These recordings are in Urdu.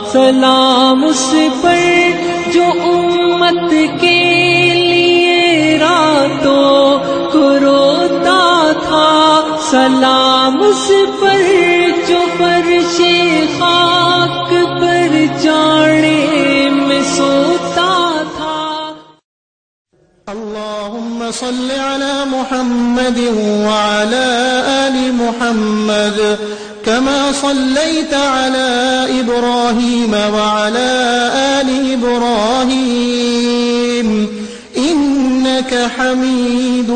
سلام اس پر جو امت کے لیے راتوں کو روتا تھا، سلام اس پر جو فرش خاک پر جاڑے میں سوتا تھا۔ اللهم صل على محمد وعلى آل محمد كما صليت على إبراهيم وعلى آل إبراهيم إنك حميد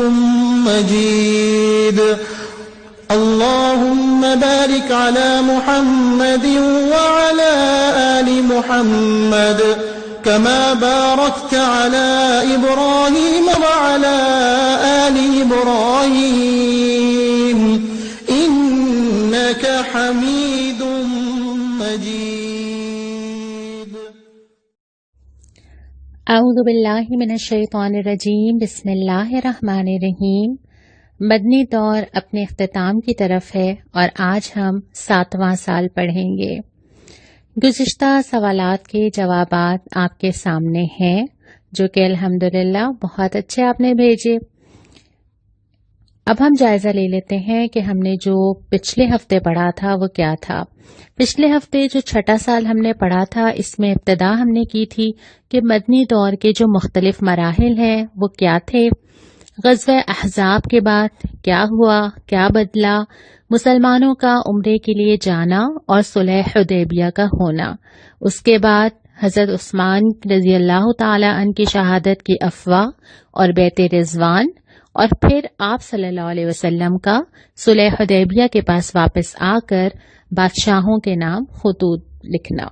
مجيد۔ اللهم بارك على محمد وعلى آل محمد كما باركت على إبراهيم وعلى آل إبراهيم إنك حميد مجيد۔ اعوذ باللہ من الشیطان الرجیم، بسم اللہ الرحمن الرحیم۔ مدنی دور اپنے اختتام کی طرف ہے اور آج ہم 7واں سال پڑھیں گے۔ گزشتہ سوالات کے جوابات آپ کے سامنے ہیں، جو کہ الحمدللہ بہت اچھے آپ نے بھیجے۔ اب ہم جائزہ لے لیتے ہیں کہ ہم نے جو پچھلے ہفتے پڑھا تھا وہ کیا تھا۔ پچھلے ہفتے جو 6واں سال ہم نے پڑھا تھا، اس میں ابتدا ہم نے کی تھی کہ مدنی دور کے جو مختلف مراحل ہیں وہ کیا تھے، غزوہ احزاب کے بعد کیا ہوا، کیا بدلا، مسلمانوں کا عمرے کے لیے جانا اور صلح حدیبیہ کا ہونا، اس کے بعد حضرت عثمان رضی اللہ تعالی عنہ کی شہادت کی افواہ اور بیعت رضوان، اور پھر آپ صلی اللہ علیہ وسلم کا صلح حدیبیہ کے پاس واپس آ کر بادشاہوں کے نام خطوط لکھنا۔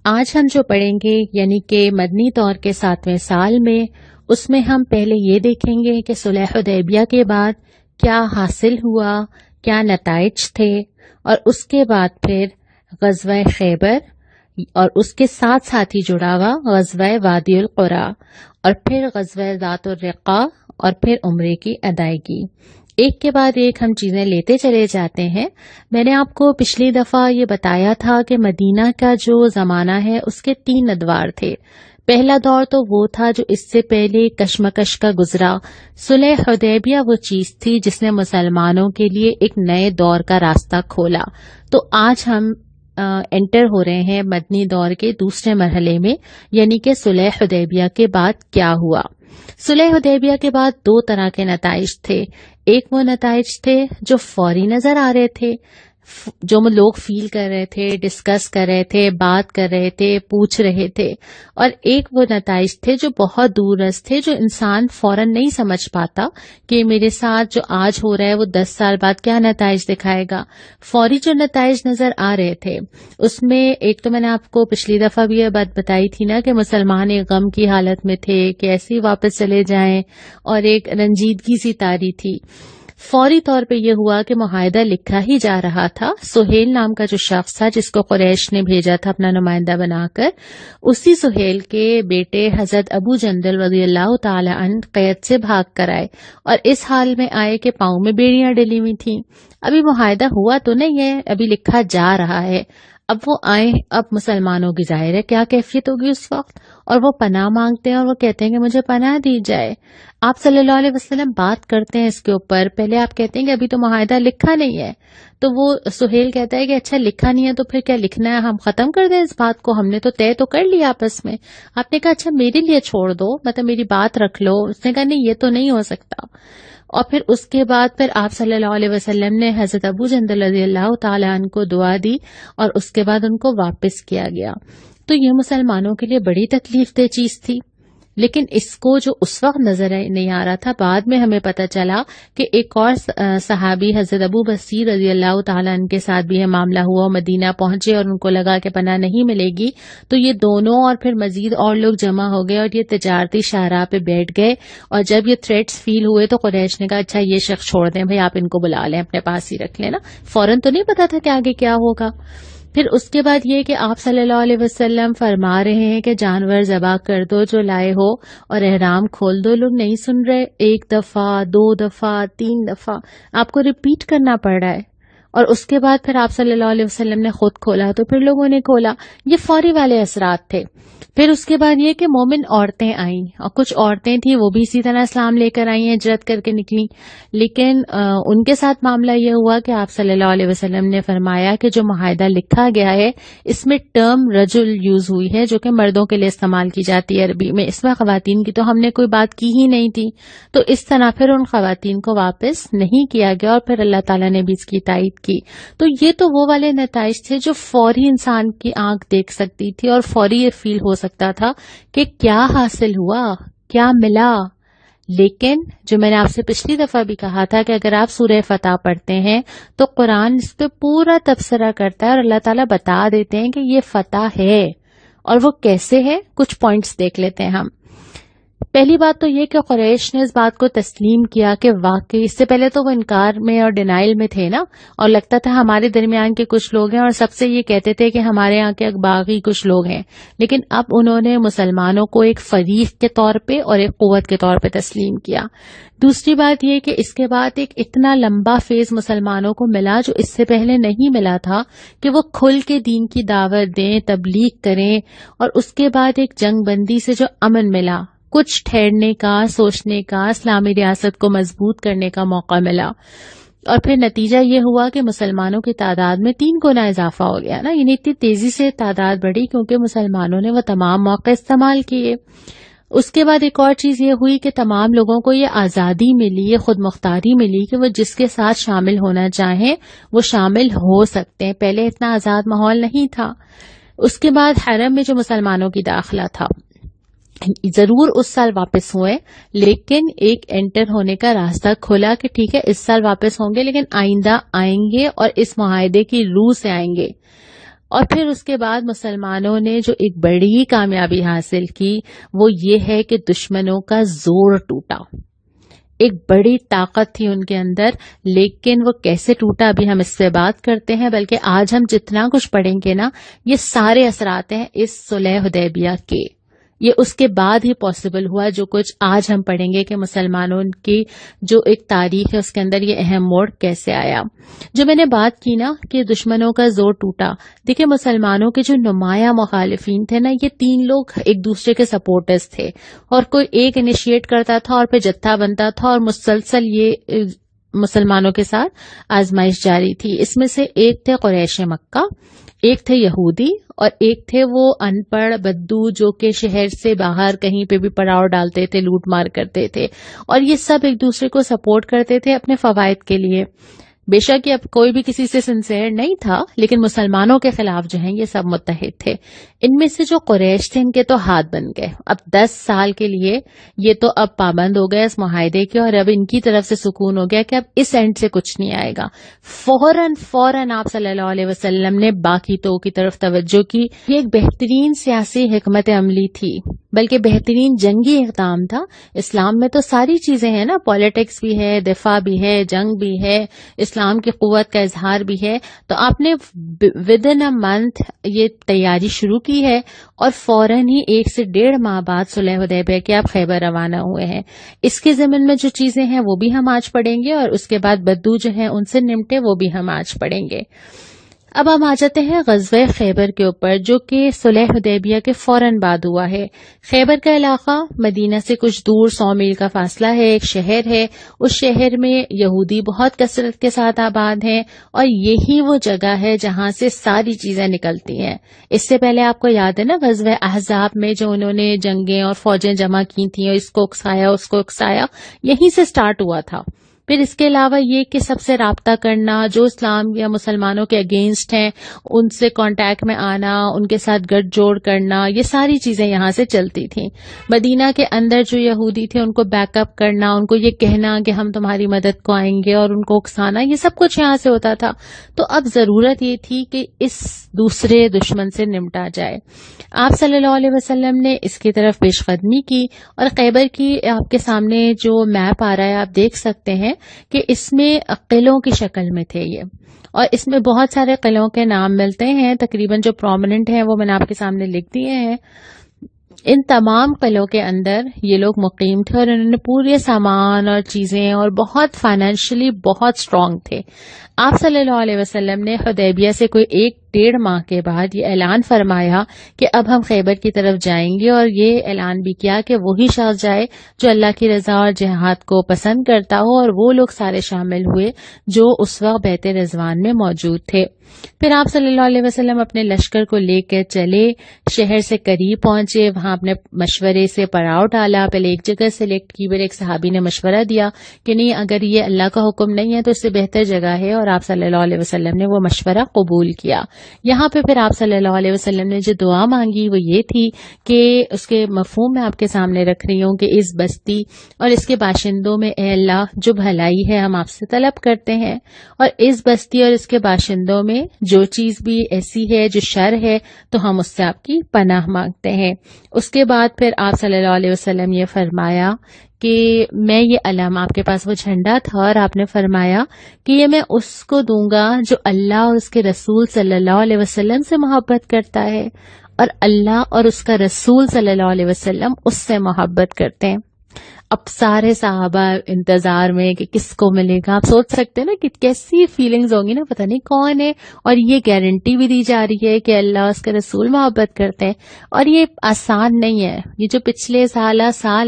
آج ہم جو پڑھیں گے یعنی کہ مدنی دور کے 7ویں سال میں، اس میں ہم پہلے یہ دیکھیں گے کہ صلح حدیبیہ کے بعد کیا حاصل ہوا، کیا نتائج تھے، اور اس کے بعد پھر غزوہ خیبر اور اس کے ساتھ ساتھ ہی جڑا ہوا غزوہ وادی القریٰ، اور پھر غزوہ ذات الرقاع، اور پھر عمرے کی ادائیگی۔ ایک کے بعد ایک ہم چیزیں لیتے چلے جاتے ہیں۔ میں نے آپ کو پچھلی دفعہ یہ بتایا تھا کہ مدینہ کا جو زمانہ ہے اس کے 3 ادوار تھے۔ پہلا دور تو وہ تھا جو اس سے پہلے کشمکش کا گزرا۔ صلح حدیبیہ وہ چیز تھی جس نے مسلمانوں کے لیے ایک نئے دور کا راستہ کھولا۔ تو آج ہم انٹر ہو رہے ہیں مدنی دور کے دوسرے مرحلے میں، یعنی کہ صلح حدیبیہ کے بعد کیا ہوا۔ صلح حدیبیہ کے بعد 2 طرح کے نتائج تھے۔ ایک وہ نتائج تھے جو فوری نظر آ رہے تھے، جو لوگ فیل کر رہے تھے، ڈسکس کر رہے تھے، بات کر رہے تھے، پوچھ رہے تھے، اور ایک وہ نتائج تھے جو بہت دور رس تھے، جو انسان فوراً نہیں سمجھ پاتا کہ میرے ساتھ جو آج ہو رہا ہے وہ 10 سال بعد کیا نتائج دکھائے گا۔ فوری جو نتائج نظر آ رہے تھے اس میں ایک تو میں نے آپ کو پچھلی دفعہ بھی یہ بات بتائی تھی نا کہ مسلمان ایک غم کی حالت میں تھے کہ ایسے ہی واپس چلے جائیں، اور ایک رنجیدگی سی طاری تھی۔ فوری طور پہ یہ ہوا کہ معاہدہ لکھا ہی جا رہا تھا۔ سہیل نام کا جو شخص تھا جس کو قریش نے بھیجا تھا اپنا نمائندہ بنا کر، اسی سہیل کے بیٹے حضرت ابو جندل رضی اللہ تعالی عنہ قید سے بھاگ کر آئے، اور اس حال میں آئے کہ پاؤں میں بیڑیاں ڈلی ہوئی تھیں۔ ابھی معاہدہ ہوا تو نہیں ہے، ابھی لکھا جا رہا ہے۔ اب وہ آئے، اب مسلمانوں کی ظاہر ہے کیا کیفیت ہوگی اس وقت، اور وہ پناہ مانگتے ہیں اور وہ کہتے ہیں کہ مجھے پناہ دی جائے۔ آپ صلی اللہ علیہ وسلم بات کرتے ہیں اس کے اوپر، پہلے آپ کہتے ہیں کہ ابھی تو معاہدہ لکھا نہیں ہے، تو وہ سہیل کہتا ہے کہ اچھا لکھا نہیں ہے تو پھر کیا لکھنا ہے، ہم ختم کر دیں اس بات کو، ہم نے تو طے تو کر لیا آپس میں۔ آپ نے کہا اچھا میرے لیے چھوڑ دو، مطلب میری بات رکھ لو۔ اس نے کہا نہیں یہ تو نہیں ہو سکتا۔ اور پھر اس کے بعد پھر آپ صلی اللہ علیہ وسلم نے حضرت ابو جندل رضی اللہ تعالیٰ عنہ کو دعا دی، اور اس کے بعد ان کو واپس کیا گیا۔ تو یہ مسلمانوں کے لیے بڑی تکلیف دہ چیز تھی، لیکن اس کو جو اس وقت نظر نہیں آ رہا تھا، بعد میں ہمیں پتہ چلا کہ ایک اور صحابی حضرت ابو بصیر رضی اللہ تعالیٰ عنہ کے ساتھ بھی یہ معاملہ ہوا، مدینہ پہنچے اور ان کو لگا کہ پناہ نہیں ملے گی، تو یہ دونوں اور پھر مزید اور لوگ جمع ہو گئے اور یہ تجارتی شاہراہ پہ بیٹھ گئے، اور جب یہ تھریٹس فیل ہوئے تو قریش نے کہا اچھا یہ شخص چھوڑ دیں بھائی، آپ ان کو بلا لیں، اپنے پاس ہی رکھ لیں نا، فوراً تو نہیں پتا تھا کہ آگے کیا ہوگا۔ پھر اس کے بعد یہ کہ آپ صلی اللہ علیہ وسلم فرما رہے ہیں کہ جانور ذبح کر دو جو لائے ہو اور احرام کھول دو، لوگ نہیں سن رہے، 1 دفعہ 2 دفعہ 3 دفعہ آپ کو ریپیٹ کرنا پڑ رہا ہے، اور اس کے بعد پھر آپ صلی اللہ علیہ وسلم نے خود کھولا تو پھر لوگوں نے کھولا. یہ فوری والے اثرات تھے. پھر اس کے بعد یہ کہ مومن عورتیں آئیں اور کچھ عورتیں تھیں وہ بھی اسی طرح اسلام لے کر آئی ہیں, ہجرت کر کے نکلی, لیکن ان کے ساتھ معاملہ یہ ہوا کہ آپ صلی اللہ علیہ وسلم نے فرمایا کہ جو معاہدہ لکھا گیا ہے اس میں ٹرم رجل یوز ہوئی ہے جو کہ مردوں کے لیے استعمال کی جاتی ہے عربی میں, اس میں خواتین کی تو ہم نے کوئی بات کی ہی نہیں تھی. تو اس طرح پھر ان خواتین کو واپس نہیں کیا گیا اور پھر اللہ تعالیٰ نے بھی اس کی تائید کی. تو یہ تو وہ والے نتائج تھے جو فوری انسان کی آنکھ دیکھ سکتی تھی اور فوری یہ فیل ہو سکتا تھا کہ کیا حاصل ہوا, کیا ملا. لیکن جو میں نے آپ سے پچھلی دفعہ بھی کہا تھا کہ اگر آپ سورہ فتح پڑھتے ہیں تو قرآن اس پہ پورا تبصرہ کرتا ہے اور اللہ تعالیٰ بتا دیتے ہیں کہ یہ فتح ہے اور وہ کیسے ہے. کچھ پوائنٹس دیکھ لیتے ہیں ہم. پہلی بات تو یہ کہ قریش نے اس بات کو تسلیم کیا کہ واقعی, اس سے پہلے تو وہ انکار میں اور ڈینائل میں تھے نا, اور لگتا تھا ہمارے درمیان کے کچھ لوگ ہیں اور سب سے یہ کہتے تھے کہ ہمارے یہاں کے باقی کچھ لوگ ہیں. لیکن اب انہوں نے مسلمانوں کو ایک فریق کے طور پہ اور ایک قوت کے طور پہ تسلیم کیا. دوسری بات یہ کہ اس کے بعد ایک اتنا لمبا فیز مسلمانوں کو ملا جو اس سے پہلے نہیں ملا تھا کہ وہ کھل کے دین کی دعوت دیں, تبلیغ کریں, اور اس کے بعد ایک جنگ بندی سے جو امن ملا, کچھ ٹھہرنے کا, سوچنے کا, اسلامی ریاست کو مضبوط کرنے کا موقع ملا. اور پھر نتیجہ یہ ہوا کہ مسلمانوں کی تعداد میں 3 گنا اضافہ ہو گیا نا, یعنی اتنی تیزی سے تعداد بڑھی کیونکہ مسلمانوں نے وہ تمام موقع استعمال کیے. اس کے بعد ایک اور چیز یہ ہوئی کہ تمام لوگوں کو یہ آزادی ملی, یہ خود مختاری ملی کہ وہ جس کے ساتھ شامل ہونا چاہیں وہ شامل ہو سکتے ہیں. پہلے اتنا آزاد ماحول نہیں تھا. اس کے بعد حرم میں جو مسلمانوں کی داخلہ تھا ضرور اس سال واپس ہوئے, لیکن ایک انٹر ہونے کا راستہ کھولا کہ ٹھیک ہے اس سال واپس ہوں گے لیکن آئندہ آئیں گے اور اس معاہدے کی روح سے آئیں گے. اور پھر اس کے بعد مسلمانوں نے جو ایک بڑی کامیابی حاصل کی وہ یہ ہے کہ دشمنوں کا زور ٹوٹا. ایک بڑی طاقت تھی ان کے اندر, لیکن وہ کیسے ٹوٹا ابھی ہم اس سے بات کرتے ہیں. بلکہ آج ہم جتنا کچھ پڑھیں گے نا یہ سارے اثرات ہیں اس صلح حدیبیہ کے. یہ اس کے بعد ہی پاسبل ہوا جو کچھ آج ہم پڑھیں گے کہ مسلمانوں کی جو ایک تاریخ ہے اس کے اندر یہ اہم موڑ کیسے آیا. جو میں نے بات کی نا کہ دشمنوں کا زور ٹوٹا, دیکھیں مسلمانوں کے جو نمایاں مخالفین تھے نا یہ 3 لوگ ایک دوسرے کے سپورٹرز تھے, اور کوئی ایک انیشیٹ کرتا تھا اور پھر جتھا بنتا تھا اور مسلسل یہ مسلمانوں کے ساتھ آزمائش جاری تھی. اس میں سے ایک تھے قریش مکہ, ایک تھے یہودی, اور ایک تھے وہ ان پڑھ بدو جو کہ شہر سے باہر کہیں پہ بھی پڑاؤ ڈالتے تھے, لوٹ مار کرتے تھے, اور یہ سب ایک دوسرے کو سپورٹ کرتے تھے اپنے فوائد کے لیے. بے شک اب کوئی بھی کسی سے سنسیئر نہیں تھا, لیکن مسلمانوں کے خلاف جو ہیں یہ سب متحد تھے. ان میں سے جو قریش تھے ان کے تو ہاتھ بن گئے. اب 10 سال کے لیے یہ تو اب پابند ہو گئے اس معاہدے کے, اور اب ان کی طرف سے سکون ہو گیا کہ اب اس اینڈ سے کچھ نہیں آئے گا. فوراً آپ صلی اللہ علیہ وسلم نے باقی تو کی طرف توجہ کی. یہ ایک بہترین سیاسی حکمت عملی تھی, بلکہ بہترین جنگی اقدام تھا. اسلام میں تو ساری چیزیں ہیں نا, پالیٹکس بھی ہے, دفاع بھی ہے, جنگ بھی ہے, اسلام کی قوت کا اظہار بھی ہے. تو آپ نے ودن اے منتھ یہ تیاری شروع کی ہے اور فوراً ہی 1 سے 1.5 ماہ بعد صلح حدیبیہ کے آپ خیبر روانہ ہوئے ہیں. اس کے ضمن میں جو چیزیں ہیں وہ بھی ہم آج پڑھیں گے, اور اس کے بعد بدو جو ہیں ان سے نمٹے وہ بھی ہم آج پڑھیں گے. اب ہم آ جاتے ہیں غزوہ خیبر کے اوپر جو کہ صلح حدیبیہ کے فوراً بعد ہوا ہے. خیبر کا علاقہ مدینہ سے کچھ دور 100 میل کا فاصلہ ہے, ایک شہر ہے. اس شہر میں یہودی بہت کثرت کے ساتھ آباد ہیں, اور یہی وہ جگہ ہے جہاں سے ساری چیزیں نکلتی ہیں. اس سے پہلے آپ کو یاد ہے نا غزوہ احزاب میں جو انہوں نے جنگیں اور فوجیں جمع کی تھیں, اور اس کو اکسایا اس کو اکسایا, یہیں سے سٹارٹ ہوا تھا. پھر اس کے علاوہ یہ کہ سب سے رابطہ کرنا, جو اسلام یا مسلمانوں کے اگینسٹ ہیں ان سے کانٹیکٹ میں آنا, ان کے ساتھ گٹھ جوڑ کرنا, یہ ساری چیزیں یہاں سے چلتی تھیں. مدینہ کے اندر جو یہودی تھے ان کو بیک اپ کرنا, ان کو یہ کہنا کہ ہم تمہاری مدد کو آئیں گے, اور ان کو اکسانا, یہ سب کچھ یہاں سے ہوتا تھا. تو اب ضرورت یہ تھی کہ اس دوسرے دشمن سے نمٹا جائے. آپ صلی اللہ علیہ وسلم نے اس کی طرف پیش قدمی کی, اور خیبر کی آپ کے سامنے جو میپ آ رہا ہے آپ دیکھ سکتے ہیں کہ اس میں قلعوں کی شکل میں تھے یہ, اور اس میں بہت سارے قلعوں کے نام ملتے ہیں. تقریباً جو پرومیننٹ ہیں وہ میں نے آپ کے سامنے لکھ دیے ہیں. ان تمام قلعوں کے اندر یہ لوگ مقیم تھے اور انہوں نے پورے سامان اور چیزیں اور بہت فائنینشلی بہت اسٹرانگ تھے. آپ صلی اللہ علیہ وسلم نے حدیبیہ سے کوئی 1-1.5 ماہ کے بعد یہ اعلان فرمایا کہ اب ہم خیبر کی طرف جائیں گے، اور یہ اعلان بھی کیا کہ وہی شخص جائے جو اللہ کی رضا اور جہاد کو پسند کرتا ہو، اور وہ لوگ سارے شامل ہوئے جو اس وقت بیت رضوان میں موجود تھے. پھر آپ صلی اللہ علیہ وسلم اپنے لشکر کو لے کر چلے، شہر سے قریب پہنچے، وہاں اپنے مشورے سے پڑاؤ ڈالا. پہلے ایک جگہ سلیکٹ کی، پھر ایک صحابی نے مشورہ دیا کہ نہیں، اگر یہ اللہ کا حکم نہیں ہے تو اس سے بہتر جگہ ہے، اور آپ صلی اللہ علیہ وسلم نے وہ مشورہ قبول کیا. یہاں پہ پھر آپ صلی اللہ علیہ وسلم نے جو دعا مانگی وہ یہ تھی کہ اس کے مفہوم میں آپ کے سامنے رکھ رہی ہوں کہ اس بستی اور اس کے باشندوں میں اے اللہ جو بھلائی ہے ہم آپ سے طلب کرتے ہیں، اور اس بستی اور اس کے باشندوں میں جو چیز بھی ایسی ہے جو شر ہے تو ہم اس سے آپ کی پناہ مانگتے ہیں. اس کے بعد پھر آپ صلی اللہ علیہ وسلم یہ فرمایا کہ میں یہ علم، آپ کے پاس وہ جھنڈا تھا اور آپ نے فرمایا کہ یہ میں اس کو دوں گا جو اللہ اور اس کے رسول صلی اللہ علیہ وسلم سے محبت کرتا ہے، اور اللہ اور اس کا رسول صلی اللہ علیہ وسلم اس سے محبت کرتے ہیں. اب سارے صحابہ انتظار میں کہ کس کو ملے گا. آپ سوچ سکتے ہیں نا کہ کیسی فیلنگز ہوں گی نا، پتہ نہیں کون ہے، اور یہ گارنٹی بھی دی جا رہی ہے کہ اللہ اس کے رسول محبت کرتے ہیں. اور یہ آسان نہیں ہے، یہ جو پچھلے سال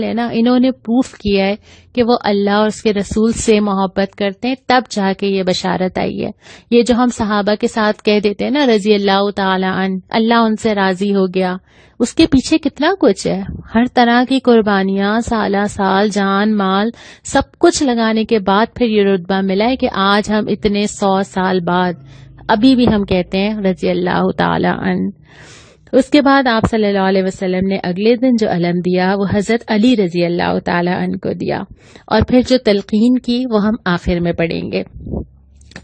ہے نا، انہوں نے پروف کیا ہے کہ وہ اللہ اور اس کے رسول سے محبت کرتے ہیں، تب جا کے یہ بشارت آئی ہے. یہ جو ہم صحابہ کے ساتھ کہہ دیتے ہیں نا رضی اللہ تعالی عنہ، اللہ ان سے راضی ہو گیا، اس کے پیچھے کتنا کچھ ہے. ہر طرح کی قربانیاں، سال جان مال سب کچھ لگانے کے بعد پھر یہ رتبہ ملا ہے کہ آج ہم اتنے 100 سال بعد ابھی بھی ہم کہتے ہیں رضی اللہ تعالی عنہ. اس کے بعد آپ صلی اللہ علیہ وسلم نے اگلے دن جو علم دیا وہ حضرت علی رضی اللہ تعالی عنہ کو دیا، اور پھر جو تلقین کی وہ ہم آخر میں پڑھیں گے.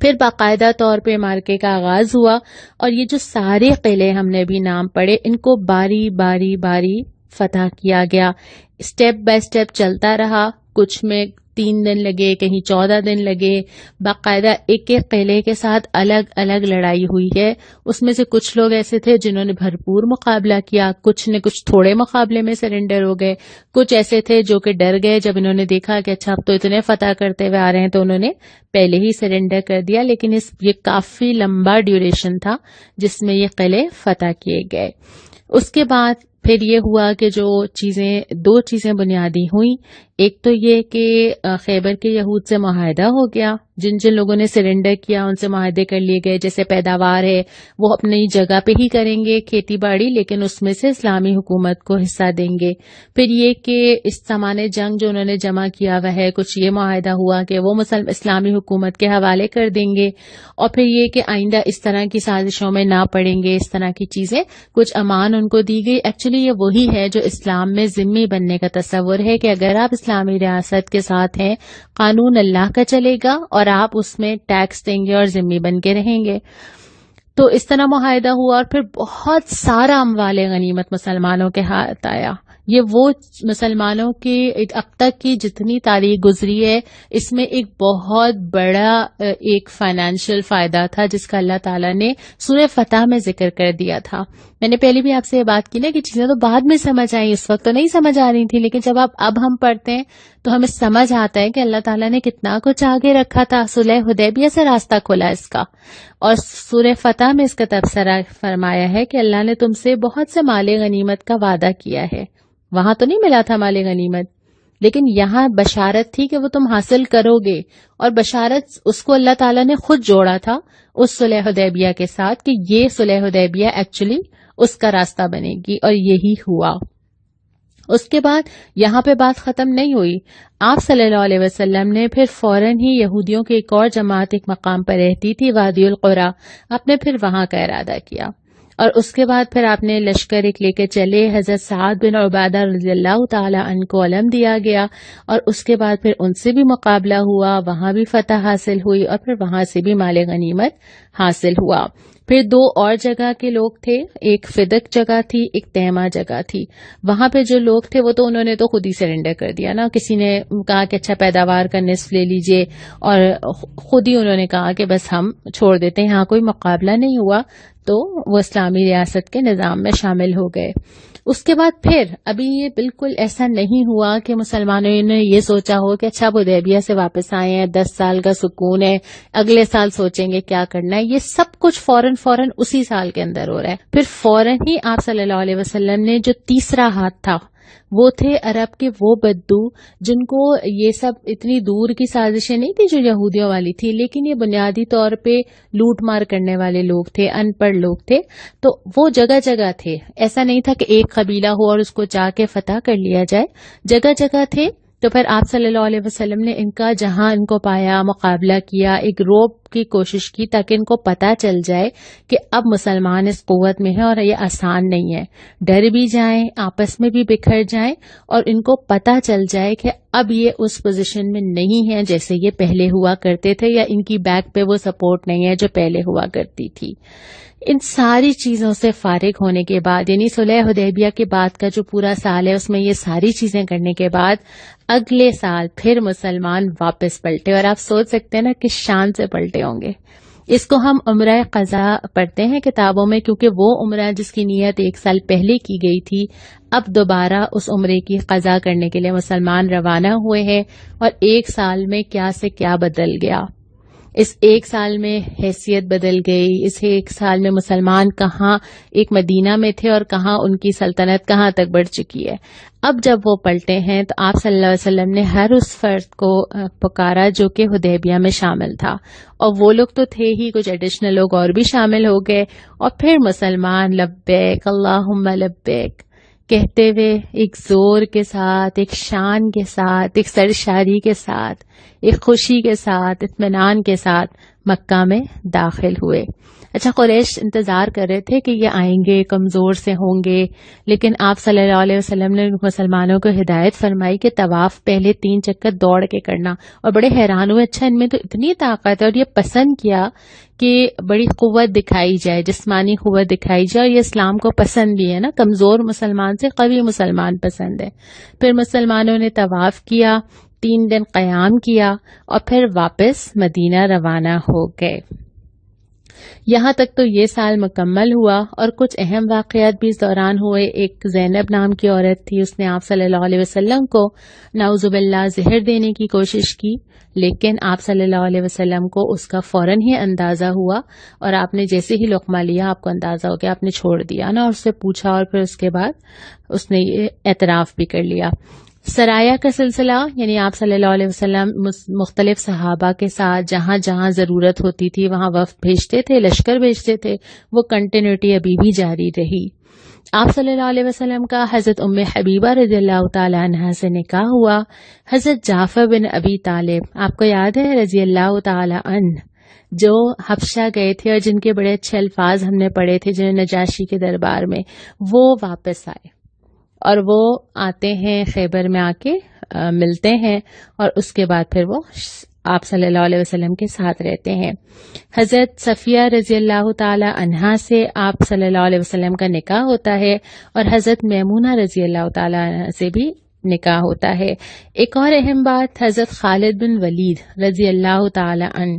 پھر باقاعدہ طور پہ مارکے کا آغاز ہوا، اور یہ جو سارے قلعے ہم نے بھی نام پڑھے ان کو باری باری فتح کیا گیا. اسٹیپ بائی اسٹیپ چلتا رہا، کچھ میں 3 دن لگے، کہیں 14 دن لگے. باقاعدہ ایک ایک قلعے کے ساتھ الگ الگ لڑائی ہوئی ہے. اس میں سے کچھ لوگ ایسے تھے جنہوں نے بھرپور مقابلہ کیا، کچھ نے کچھ تھوڑے مقابلے میں سرنڈر ہو گئے، کچھ ایسے تھے جو کہ ڈر گئے جب انہوں نے دیکھا کہ اچھا اب تو اتنے فتح کرتے ہوئے آ رہے ہیں، تو انہوں نے پہلے ہی سرنڈر کر دیا. لیکن یہ کافی لمبا ڈیوریشن تھا جس میں یہ قلعے فتح کیے گئے. اس کے بعد پھر یہ ہوا کہ جو دو چیزیں بنیادی ہوئیں. ایک تو یہ کہ خیبر کے یہود سے معاہدہ ہو گیا، جن لوگوں نے سرنڈر کیا ان سے معاہدے کر لیے گئے. جیسے پیداوار ہے وہ اپنی جگہ پہ ہی کریں گے کھیتی باڑی، لیکن اس میں سے اسلامی حکومت کو حصہ دیں گے. پھر یہ کہ اس سامان جنگ جو انہوں نے جمع کیا ہوا ہے کچھ یہ معاہدہ ہوا کہ وہ اسلامی حکومت کے حوالے کر دیں گے. اور پھر یہ کہ آئندہ اس طرح کی سازشوں میں نہ پڑیں گے، اس طرح کی چیزیں کچھ امان ان کو دی گئی. ایکچولی یہ وہی ہے جو اسلام میں ذمہ بننے کا تصور ہے کہ اگر آپ اسلامی ریاست کے ساتھ ہیں، قانون اللہ کا چلے گا اور آپ اس میں ٹیکس دیں گے اور ذمہ بن کے رہیں گے. تو اس طرح معاہدہ ہوا، اور پھر بہت سارا اموال غنیمت مسلمانوں کے ہاتھ آیا. یہ وہ مسلمانوں کی اب تک کی جتنی تاریخ گزری ہے اس میں ایک بہت بڑا ایک فائنینشیل فائدہ تھا جس کا اللہ تعالیٰ نے سورہ فتح میں ذکر کر دیا تھا. میں نے پہلے بھی آپ سے یہ بات کی نا کہ چیزیں تو بعد میں سمجھ آئیں، اس وقت تو نہیں سمجھ آ رہی تھی، لیکن جب اب ہم پڑھتے ہیں تو ہمیں سمجھ آتا ہے کہ اللہ تعالیٰ نے کتنا کچھ آگے رکھا تھا. صلح حدیبیہ سے راستہ کھولا اس کا، اور سورہ فتح میں اس کا تبصرہ فرمایا ہے کہ اللہ نے تم سے بہت سے مال غنیمت کا وعدہ کیا ہے. وہاں تو نہیں ملا تھا مال غنیمت، لیکن یہاں بشارت تھی کہ وہ تم حاصل کرو گے، اور بشارت اس کو اللہ تعالیٰ نے خود جوڑا تھا اس صلح حدیبیہ کے ساتھ کہ یہ صلح حدیبیہ ایکچولی اس کا راستہ بنے گی، اور یہی ہوا. اس کے بعد یہاں پہ بات ختم نہیں ہوئی. آپ صلی اللہ علیہ وسلم نے پھر فوراً ہی یہودیوں کی ایک اور جماعت ایک مقام پر رہتی تھی وادی القرا، آپ نے پھر وہاں کا ارادہ کیا، اور اس کے بعد پھر آپ نے لشکر ایک لے کے چلے. حضرت سعد بن عبادہ رضی اللہ تعالی عنہ کو علم دیا گیا، اور اس کے بعد پھر ان سے بھی مقابلہ ہوا، وہاں بھی فتح حاصل ہوئی، اور پھر وہاں سے بھی مال غنیمت حاصل ہوا. پھر 2 اور جگہ کے لوگ تھے، ایک فدق جگہ تھی، ایک تیمہ جگہ تھی. وہاں پہ جو لوگ تھے وہ تو انہوں نے تو خود ہی سرنڈر کر دیا نا. کسی نے کہا کہ اچھا پیداوار کا نصف لے لیجئے، اور خود ہی انہوں نے کہا کہ بس ہم چھوڑ دیتے ہیں. یہاں کوئی مقابلہ نہیں ہوا. تو وہ اسلامی ریاست کے نظام میں شامل ہو گئے۔ اس کے بعد پھر ابھی یہ بالکل ایسا نہیں ہوا کہ مسلمانوں نے یہ سوچا ہو کہ اچھا حدیبیہ سے واپس آئے ہیں، 10 سال کا سکون ہے، اگلے سال سوچیں گے کیا کرنا ہے۔ یہ سب کچھ فوراً اسی سال کے اندر ہو رہا ہے۔ پھر فوراً ہی آپ صلی اللہ علیہ وسلم نے جو تیسرا ہاتھ تھا وہ تھے عرب کے وہ بدو جن کو یہ سب اتنی دور کی سازشیں نہیں تھی جو یہودیوں والی تھی، لیکن یہ بنیادی طور پہ لوٹ مار کرنے والے لوگ تھے، ان پڑھ لوگ تھے، تو وہ جگہ جگہ تھے۔ ایسا نہیں تھا کہ ایک قبیلہ ہو اور اس کو جا کے فتح کر لیا جائے، جگہ جگہ تھے۔ تو پھر آپ صلی اللہ علیہ وسلم نے ان کا جہاں ان کو پایا مقابلہ کیا، ایک روب کی کوشش کی تاکہ ان کو پتہ چل جائے کہ اب مسلمان اس قوت میں ہیں اور یہ آسان نہیں ہے، ڈر بھی جائیں، آپس میں بھی بکھر جائیں، اور ان کو پتہ چل جائے کہ اب یہ اس پوزیشن میں نہیں ہیں جیسے یہ پہلے ہوا کرتے تھے، یا ان کی بیک پہ وہ سپورٹ نہیں ہے جو پہلے ہوا کرتی تھی۔ ان ساری چیزوں سے فارغ ہونے کے بعد، یعنی صلح حدیبیہ کے بعد کا جو پورا سال ہے اس میں یہ ساری چیزیں کرنے کے بعد اگلے سال پھر مسلمان واپس پلٹے، اور آپ سوچ سکتے ہیں نا کس شان سے پلٹے ہوں گے۔ اس کو ہم عمرہ قضا پڑھتے ہیں کتابوں میں، کیونکہ وہ عمرہ جس کی نیت 1 سال پہلے کی گئی تھی، اب دوبارہ اس عمرے کی قضا کرنے کے لیے مسلمان روانہ ہوئے ہیں، اور 1 سال میں کیا سے کیا بدل گیا۔ اس 1 سال میں حیثیت بدل گئی، اس 1 سال میں مسلمان کہاں ایک مدینہ میں تھے اور کہاں ان کی سلطنت کہاں تک بڑھ چکی ہے۔ اب جب وہ پلٹے ہیں تو آپ صلی اللہ علیہ وسلم نے ہر اس فرد کو پکارا جو کہ حدیبیہ میں شامل تھا، اور وہ لوگ تو تھے ہی، کچھ ایڈیشنل لوگ اور بھی شامل ہو گئے، اور پھر مسلمان لبیک اللہم لبیک کہتے ہوئے ایک زور کے ساتھ، ایک شان کے ساتھ، ایک سرشاری کے ساتھ، ایک خوشی کے ساتھ، اطمینان کے ساتھ مکہ میں داخل ہوئے۔ اچھا، قریش انتظار کر رہے تھے کہ یہ آئیں گے، کمزور سے ہوں گے، لیکن آپ صلی اللہ علیہ وسلم نے مسلمانوں کو ہدایت فرمائی کہ طواف پہلے 3 چکر دوڑ کے کرنا، اور بڑے حیران ہوئے، اچھا ان میں تو اتنی طاقت ہے، اور یہ پسند کیا کہ بڑی قوت دکھائی جائے، جسمانی قوت دکھائی جائے، اور یہ اسلام کو پسند بھی ہے نا، کمزور مسلمان سے قوی مسلمان پسند ہے۔ پھر مسلمانوں نے طواف کیا، 3 دن قیام کیا، اور پھر واپس مدینہ روانہ ہو گئے۔ یہاں تک تو یہ سال مکمل ہوا، اور کچھ اہم واقعات بھی اس دوران ہوئے۔ ایک زینب نام کی عورت تھی، اس نے آپ صلی اللہ علیہ وسلم کو نعوذ باللہ زہر دینے کی کوشش کی، لیکن آپ صلی اللہ علیہ وسلم کو اس کا فوراً ہی اندازہ ہوا، اور آپ نے جیسے ہی لقمہ لیا آپ کو اندازہ ہو گیا، آپ نے چھوڑ دیا نا، اور اس سے پوچھا، اور پھر اس کے بعد اس نے یہ اعتراف بھی کر لیا۔ سرایہ کا سلسلہ، یعنی آپ صلی اللہ علیہ وسلم مختلف صحابہ کے ساتھ جہاں جہاں ضرورت ہوتی تھی وہاں وفد بھیجتے تھے، لشکر بھیجتے تھے، وہ کنٹینیوٹی ابھی بھی جاری رہی۔ آپ صلی اللہ علیہ وسلم کا حضرت ام حبیبہ رضی اللہ تعالی عنہا سے نکاح ہوا۔ حضرت جعفر بن ابی طالب، آپ کو یاد ہے رضی اللہ تعالی عنہ، جو حبشہ گئے تھے اور جن کے بڑے اچھے الفاظ ہم نے پڑھے تھے جنہیں نجاشی کے دربار میں، وہ واپس آئے، اور وہ آتے ہیں خیبر میں، آ کے ملتے ہیں، اور اس کے بعد پھر وہ آپ صلی اللہ علیہ وسلم کے ساتھ رہتے ہیں۔ حضرت صفیہ رضی اللہ تعالی عنہا سے آپ صلی اللہ علیہ وسلم کا نکاح ہوتا ہے، اور حضرت میمونہ رضی اللہ تعالی عنہ سے بھی نکاح ہوتا ہے۔ ایک اور اہم بات، حضرت خالد بن ولید رضی اللہ تعالی عنہ،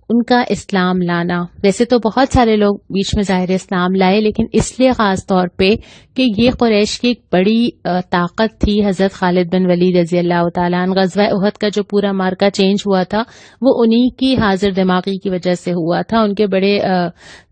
ان کا اسلام لانا۔ ویسے تو بہت سارے لوگ بیچ میں ظاہر اسلام لائے، لیکن اس لیے خاص طور پہ کہ یہ قریش کی ایک بڑی طاقت تھی۔ حضرت خالد بن ولید رضی اللہ تعالیٰ عنہ، غزوہ احد کا جو پورا مارکا چینج ہوا تھا وہ انہی کی حاضر دماغی کی وجہ سے ہوا تھا، ان کے بڑے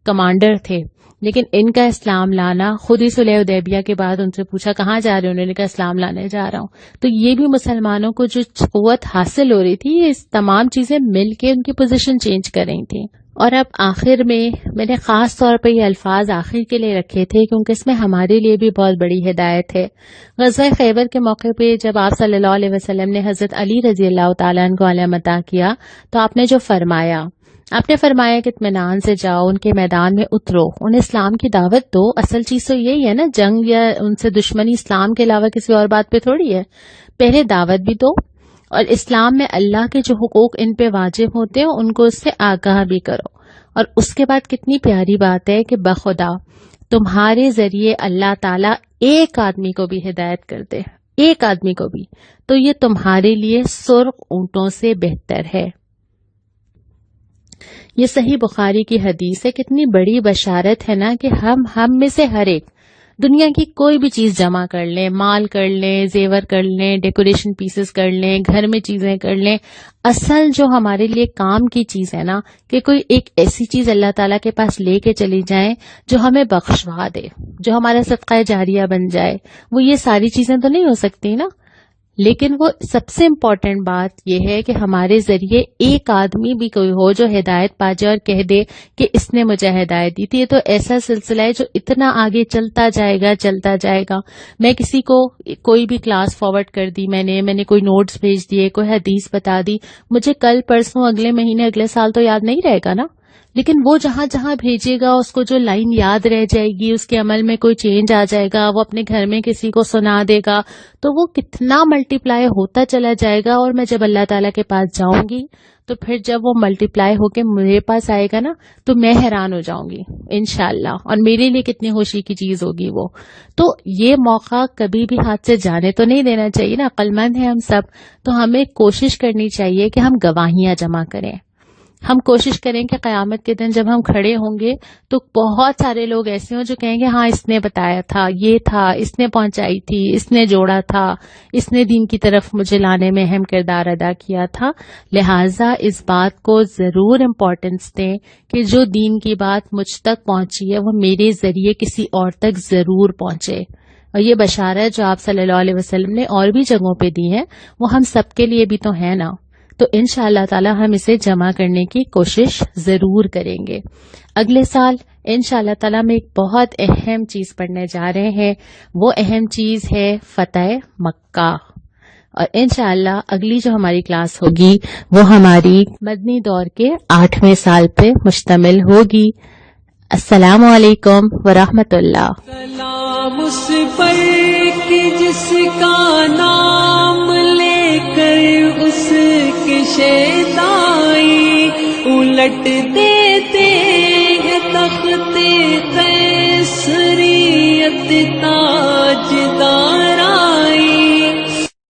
کمانڈر تھے۔ لیکن ان کا اسلام لانا، خود ہی صلح حدیبیہ کے بعد ان سے پوچھا کہاں جا رہے ہیں، انہوں نے کہا اسلام لانے جا رہا ہوں۔ تو یہ بھی مسلمانوں کو جو قوت حاصل ہو رہی تھی، یہ تمام چیزیں مل کے ان کی پوزیشن چینج کر رہی تھیں۔ اور اب آخر میں نے خاص طور پہ یہ الفاظ آخر کے لیے رکھے تھے کیونکہ اس میں ہمارے لیے بھی بہت بڑی ہدایت ہے۔ غزوہ خیبر کے موقع پہ جب آپ صلی اللہ علیہ وسلم نے حضرت علی رضی اللہ تعالیٰ عنہ کو علم عطا کیا، تو آپ نے جو فرمایا، آپ نے فرمایا کہ اطمینان سے جاؤ، ان کے میدان میں اترو، انہیں اسلام کی دعوت دو۔ اصل چیز تو یہی ہے نا، جنگ یا ان سے دشمنی اسلام کے علاوہ کسی اور بات پہ تھوڑی ہے۔ پہلے دعوت بھی دو، اور اسلام میں اللہ کے جو حقوق ان پہ واجب ہوتے ہیں ان کو اس سے آگاہ بھی کرو۔ اور اس کے بعد کتنی پیاری بات ہے کہ بخدا تمہارے ذریعے اللہ تعالیٰ ایک آدمی کو بھی ہدایت کر دے، ایک آدمی کو بھی، تو یہ تمہارے لیے سرخ اونٹوں سے بہتر ہے۔ یہ صحیح بخاری کی حدیث ہے. کتنی بڑی بشارت ہے نا کہ ہم میں سے ہر ایک دنیا کی کوئی بھی چیز جمع کر لیں، مال کر لیں، زیور کر لیں، ڈیکوریشن پیسز کر لیں، گھر میں چیزیں کر لیں، اصل جو ہمارے لیے کام کی چیز ہے نا کہ کوئی ایک ایسی چیز اللہ تعالیٰ کے پاس لے کے چلی جائیں جو ہمیں بخشوا دے، جو ہمارا صدقہ جاریہ بن جائے. وہ یہ ساری چیزیں تو نہیں ہو سکتی نا، لیکن وہ سب سے امپورٹنٹ بات یہ ہے کہ ہمارے ذریعے ایک آدمی بھی کوئی ہو جو ہدایت پا جائے اور کہہ دے کہ اس نے مجھے ہدایت دی تھی. یہ تو ایسا سلسلہ ہے جو اتنا آگے چلتا جائے گا. میں کسی کو کوئی بھی کلاس فارورڈ کر دی، میں نے کوئی نوٹس بھیج دیے، کوئی حدیث بتا دی، مجھے کل پرسوں اگلے مہینے اگلے سال تو یاد نہیں رہے گا نا. لیکن وہ جہاں جہاں بھیجے گا اس کو جو لائن یاد رہ جائے گی، اس کے عمل میں کوئی چینج آ جائے گا، وہ اپنے گھر میں کسی کو سنا دے گا، تو وہ کتنا ملٹی پلائی ہوتا چلا جائے گا. اور میں جب اللہ تعالیٰ کے پاس جاؤں گی تو پھر جب وہ ملٹی پلائی ہو کے میرے پاس آئے گا نا تو میں حیران ہو جاؤں گی انشاءاللہ، اور میرے لیے کتنی خوشی کی چیز ہوگی وہ. تو یہ موقع کبھی بھی ہاتھ سے جانے تو نہیں دینا چاہیے نا. عقل مند ہیں ہم سب، تو ہمیں کوشش کرنی چاہیے کہ ہم گواہیاں جمع کریں. ہم کوشش کریں کہ قیامت کے دن جب ہم کھڑے ہوں گے تو بہت سارے لوگ ایسے ہوں جو کہیں گے ہاں اس نے بتایا تھا، یہ تھا، اس نے پہنچائی تھی، اس نے جوڑا تھا، اس نے دین کی طرف مجھے لانے میں اہم کردار ادا کیا تھا. لہٰذا اس بات کو ضرور امپورٹنس دیں کہ جو دین کی بات مجھ تک پہنچی ہے وہ میرے ذریعے کسی اور تک ضرور پہنچے. اور یہ بشارت جو آپ صلی اللہ علیہ وسلم نے اور بھی جگہوں پہ دی ہے وہ ہم سب کے لیے بھی تو ہے نا. تو انشاءاللہ تعالی ہم اسے جمع کرنے کی کوشش ضرور کریں گے. اگلے سال انشاءاللہ تعالی میں ایک بہت اہم چیز پڑھنے جا رہے ہیں. وہ اہم چیز ہے فتح مکہ. اور انشاءاللہ اگلی جو ہماری کلاس ہوگی وہ ہماری مدنی دور کے 8ویں سال پہ مشتمل ہوگی. السلام علیکم ورحمۃ اللہ. سلام اس پر کہ جس کا نام لے کر اس کے شیدائی الٹ دیتے ہیں تخت قیصریت تاجدار.